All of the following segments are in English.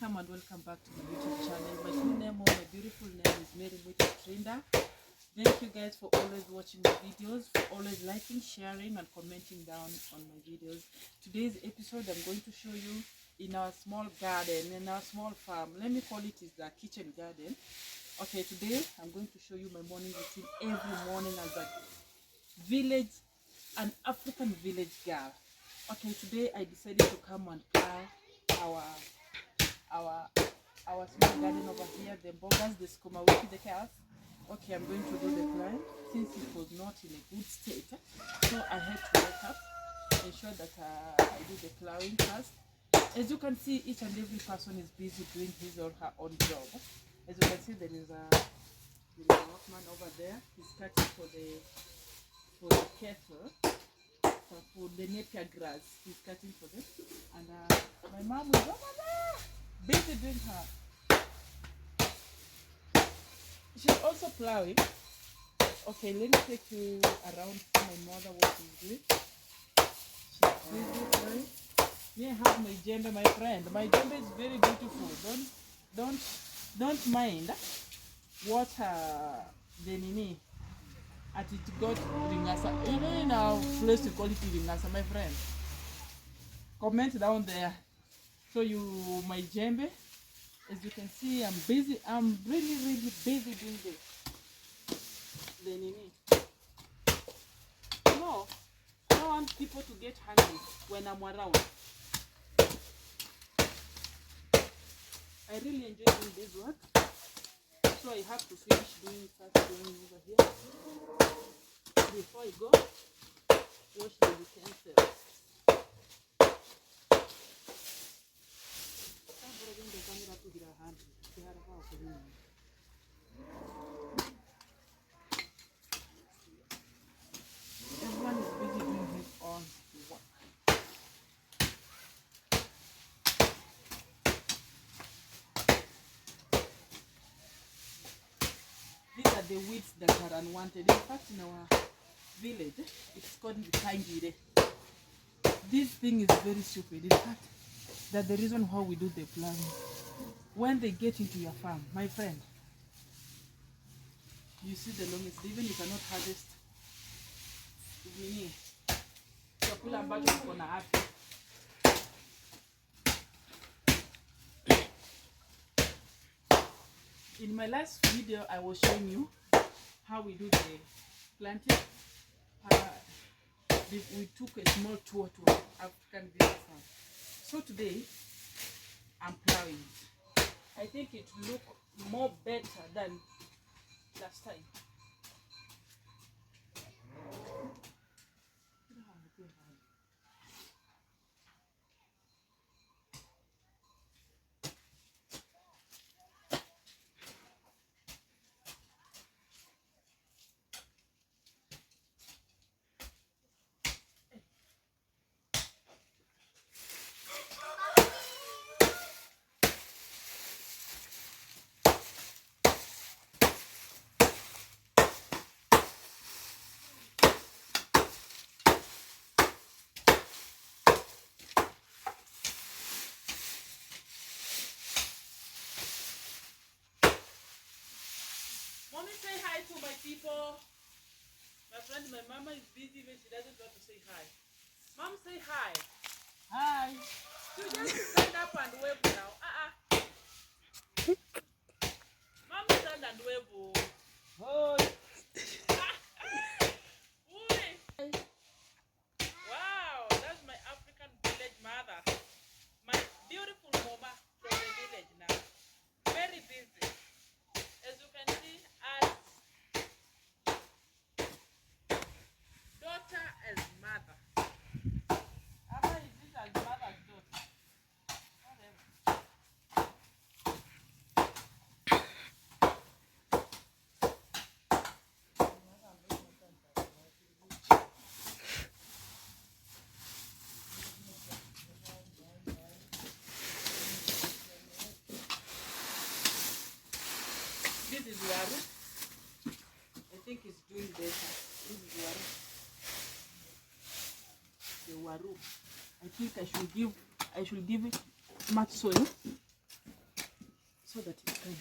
welcome back to my YouTube channel. My true name or my beautiful name is Mary Trinda. Thank you guys for always watching my videos, for always liking, sharing and commenting down on my videos. Today's episode I'm going to show you in our small garden, in our small farm. Let me call it is the kitchen garden. Okay, today I'm going to show you my morning routine every morning as a village, an African village girl. Okay, today I decided to come and plow our small garden over here, the bogas, the skuma wiki, the calf. Okay, I'm going to do the plant since it was not in a good state. So I had to wake up, ensure that I do the plowing first. As you can see, each and every person is busy doing his or her own job. As you can see, there is a workman over there. He's cutting for the cattle, for the napier grass. He's cutting for them. And my mom is over there, busy doing her. She's also plowing. Okay, let me take you around to my mother, what she's doing. She's busy plowing. Me, I have my jembe, my friend. My jembe is very beautiful. Don't mind what the nini at it got ringasa. You know, in our place we call it ringasa, my friend. Comment down there. So you, my jembe. As you can see, I'm busy. I'm really busy doing the nini. No, I don't want people to get hungry when I'm around. I really enjoy doing this work, so I have to finish doing over here before I go wash the utensils. Everyone is busy doing his own work. These are the weeds that are unwanted. In fact, in our village, it's called the tangire. This thing is very stupid. In fact, that's the reason why we do the plowing. When they get into your farm, my friend, you see the longest, even you cannot harvest chakula ambacho kiko na afya. In my last video, I was showing you how we do the planting. We took a small tour to African village farm. So today, I'm plowing it. I think it will look more better than last time. Mommy, say hi to my people. My friend, my mama is busy when she doesn't want to say hi. Mom, say hi. Hi. You just stand up and wave now. Mom, stand and wave. Hi. Wow, that's my African village mother. My beautiful mama from the village now. Very busy. As you can see, as daughter as mother. Ama is it as mother as daughter? Whatever. This is waru. I think it's doing better. This is waru. The waru. I think I should give it much soil so that it can.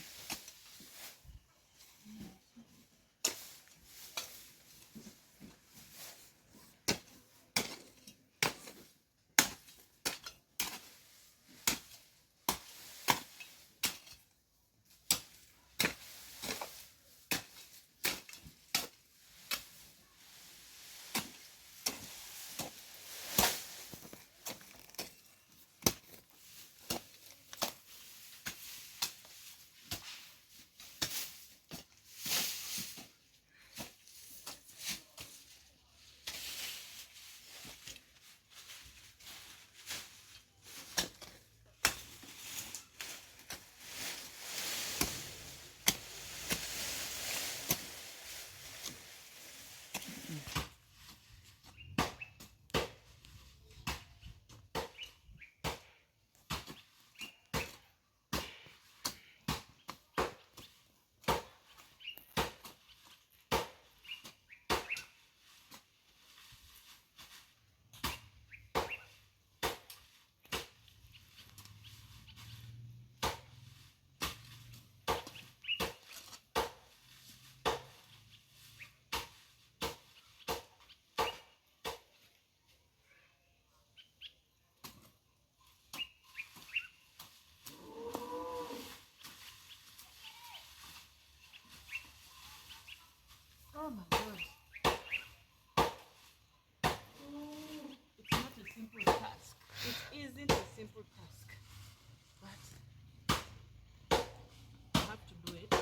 Oh my God. It's not a simple task. It isn't a simple task. But I have to do it.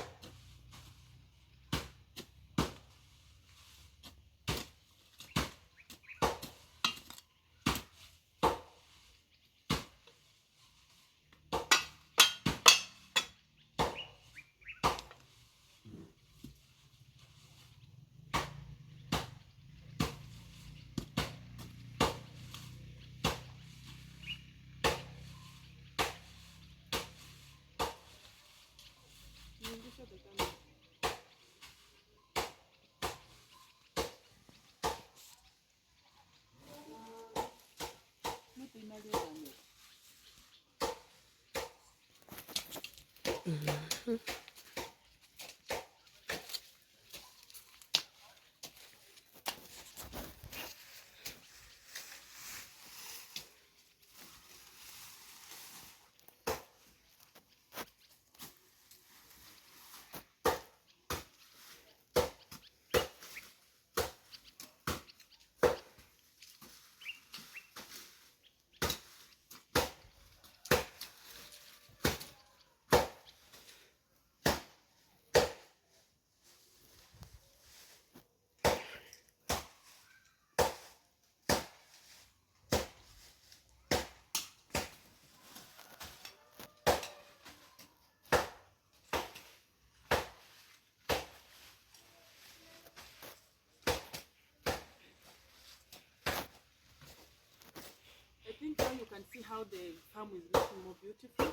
I think now you can see how the farm is looking more beautiful.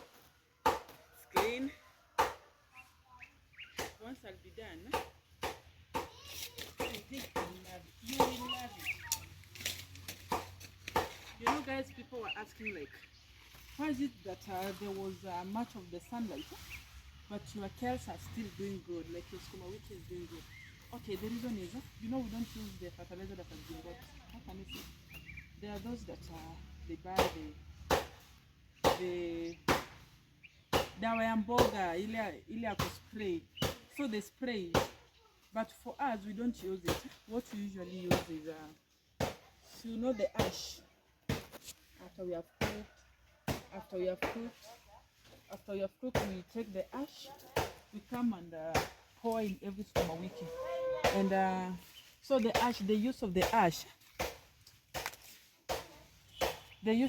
It's clean. Once I'll be done, I think you'll love it. You will love it. You know, guys, people were asking like, why is it that there was much of the sunlight, but your kales are still doing good, like your skuma wiki is doing good? Okay, the reason is, you know, we don't use the fertilizer that has been bought. How can you see? There are those that they buy the dawa ya mboga ile ya spray, so they spray it. But for us, we don't use it. What we usually use is so you know, the ash. After we have cooked, we take the ash, we come and pour in every skuma wiki. And so the ash, the use of the ash is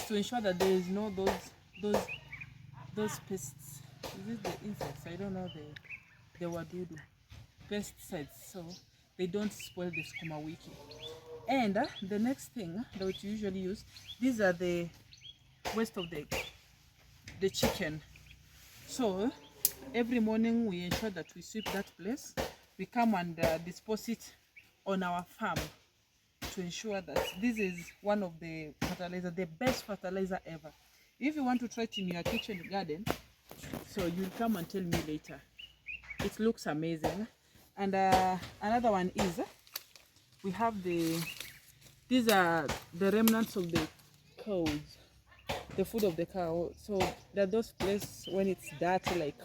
to ensure that there is no those pests. Is it the insects? I don't know, the wadudu pesticides, so they don't spoil the skuma wiki. And the next thing that we usually use, these are the waste of the chicken. So every morning we ensure that we sweep that place. We come and dispose it on our farm to ensure that this is one of the fertilizer, the best fertilizer ever. If you want to try it in your kitchen garden, so you'll come and tell me later. It looks amazing. And another one is we have these are the remnants of the cows, the food of the cow. So there are those places when it's dirty, like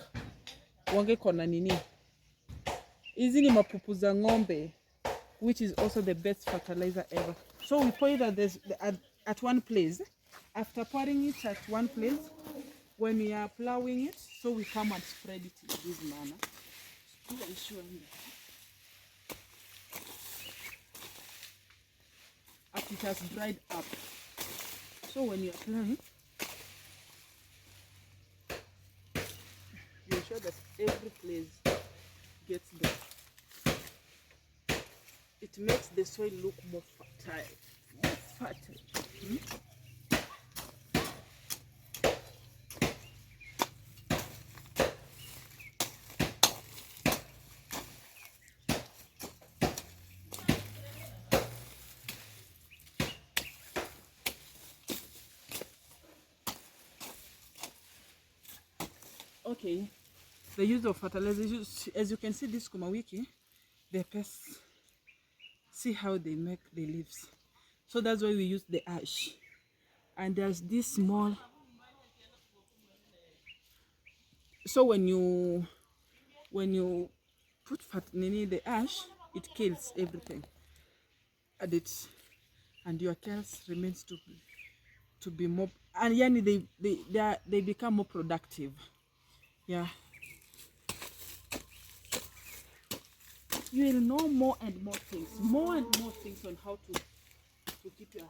wange kona nini. Hizi ni mapupu za ng'ombe, which is also the best fertilizer ever. So we pour it at one place. After pouring it at one place, when we are ploughing it, so we come and spread it in this manner. After it has dried up. So when you are ploughing, you ensure that every place gets there. It makes the soil look more fertile. More fertile. Okay, the use of fertilizers, as you can see, this kumawiki, the pests, see how they make the leaves. So that's why we use the ash. And there's this small, so when you put the ash, it kills everything, and your cows remains to be more, and yani they become more productive. Yeah, you will know more and more things on how to keep your.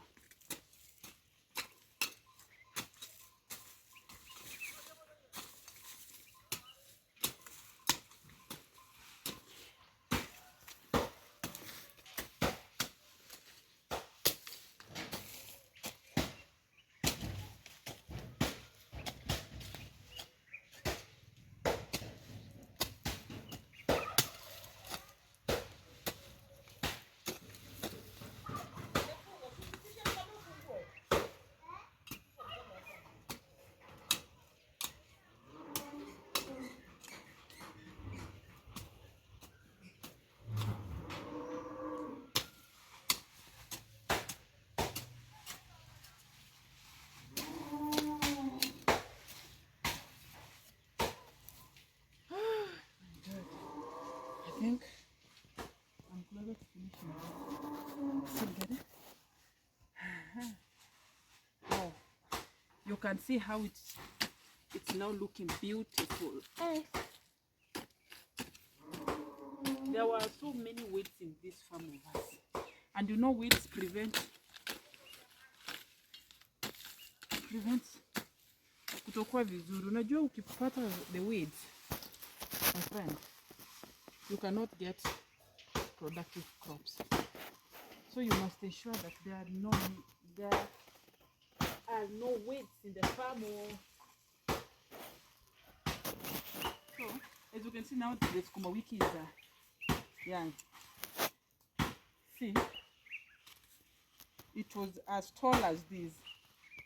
I think I'm closer to finishing. See, oh, you can see how it's now looking beautiful. There were so many weeds in this farm of us, and you know weeds prevent kutokuwa vizuri. Unajua ukipata the weeds, my friend, you cannot get productive crops. So you must ensure that there are no weeds in the farm. So as you can see now, the sukuma wiki is young. See, it was as tall as this.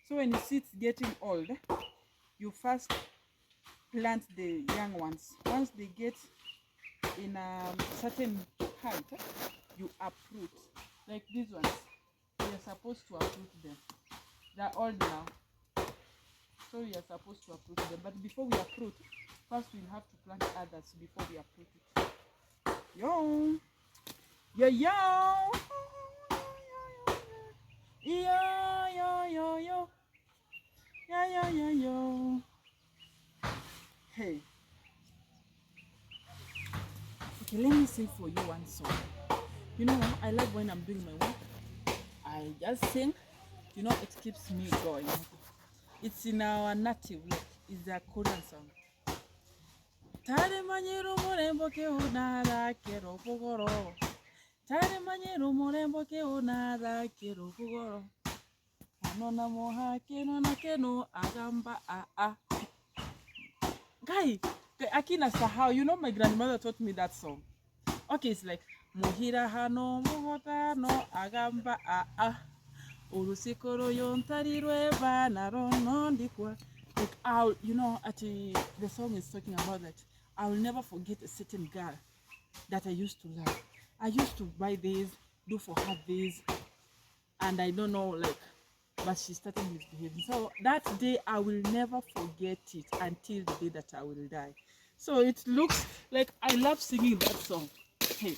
So when you see it's getting old, you first plant the young ones. Once they get in a certain height, you uproot. Like these ones, you're supposed to uproot them. They're old now, so you're supposed to uproot them. But before we uproot, first we'll have to plant others before we uproot it. Yo, yo, yo, yo, yo, yo, yo, yo. Hey. Okay, let me sing for you one song. You know, I love when I'm doing my work, I just sing. You know, it keeps me going. It's in our native, like it's a Korean song. Tare manyiru murembo ke unara kero fugoro. Tare manyiru murembo ke unara kero fugoro. Anona moha keno na keno agamba a. Guy, akina sahau. You know, my grandmother taught me that song. Okay, it's like Muhira hano muhota no agamba a. Olusikoro yontarirwe banarondikwa. Like I'll, the song is talking about that. I will never forget a certain girl that I used to love. I used to buy this, do for her this, and I don't know, like, but she started misbehaving. So that day I will never forget it until the day that I will die. So it looks like I love singing that song. Hey.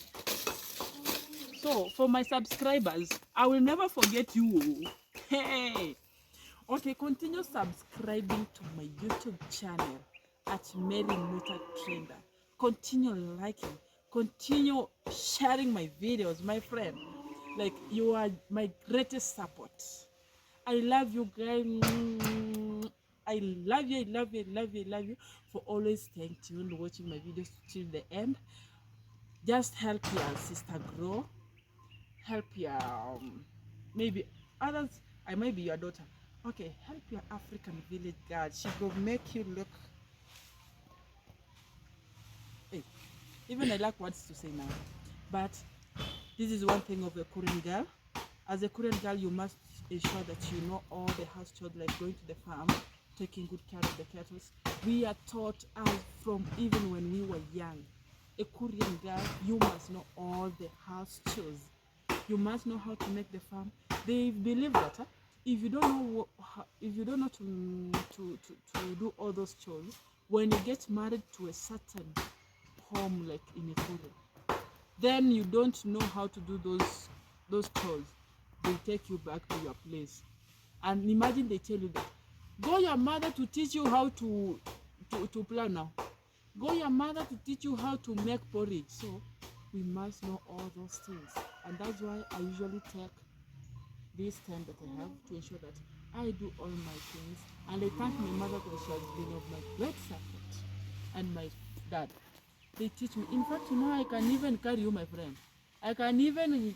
So for my subscribers, I will never forget you. Hey. Okay, continue subscribing to my YouTube channel at Mary Muta Trender. Continue liking, continue sharing my videos, my friend. Like, you are my greatest support. I love you guys. I love you, I love you, I love you, I love you for always staying tuned, watching my videos till the end. Just help your sister grow. Help your maybe others. I might be your daughter. Okay, help your African village girl. She will make you look. Hey, even I lack words to say now. But this is one thing of a Korean girl. As a Korean girl, you must ensure that you know all the house chores, like going to the farm, taking good care of the cattle. We are taught as from even when we were young. A Korean girl, you must know all the house chores. You must know how to make the farm. They believe that if you don't know if you don't know to do all those chores, when you get married to a certain home, like in a Korea, then you don't know how to do those chores. They take you back to your place, and imagine they tell you that go your mother to teach you how to plow now. Go your mother to teach you how to make porridge. So we must know all those things, and that's why I usually take this time that I have to ensure that I do all my things. And I thank my mother because she has been of my great support, and my dad. They teach me. In fact, I can even carry you, my friend. I can even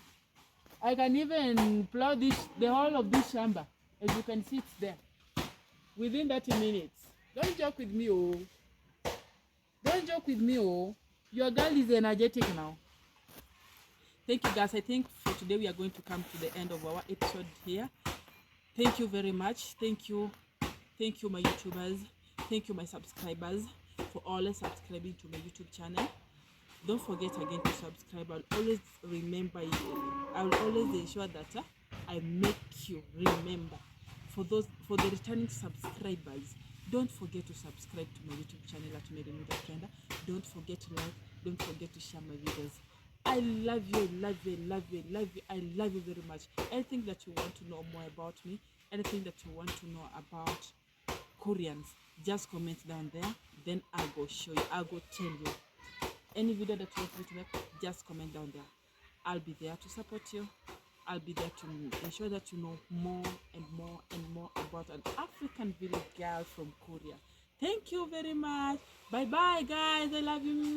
plow the whole of this chamber. As you can see, it's there within 30 minutes. Don't joke with me, oh. Don't joke with me, oh. Your girl is energetic now. Thank you, guys. I think for today we are going to come to the end of our episode here. Thank you very much. Thank you, my YouTubers. Thank you, my subscribers, for always subscribing to my YouTube channel. Don't forget again to subscribe. I'll always remember you. I will always ensure that I make you remember. For the returning subscribers, don't forget to subscribe to my YouTube channel at Mary Muta Trender. Don't forget to like. Don't forget to share my videos. I love you, love you, love you, love you. I love you very much. Anything that you want to know more about me, anything that you want to know about Koreans, just comment down there. Then I'll go show you. I'll go tell you. Any video that you want me to make, just comment down there. I'll be there to support you. I'll be there to ensure that you know more and more and more about an African village girl from Korea. Thank you very much. Bye bye, guys. I love you.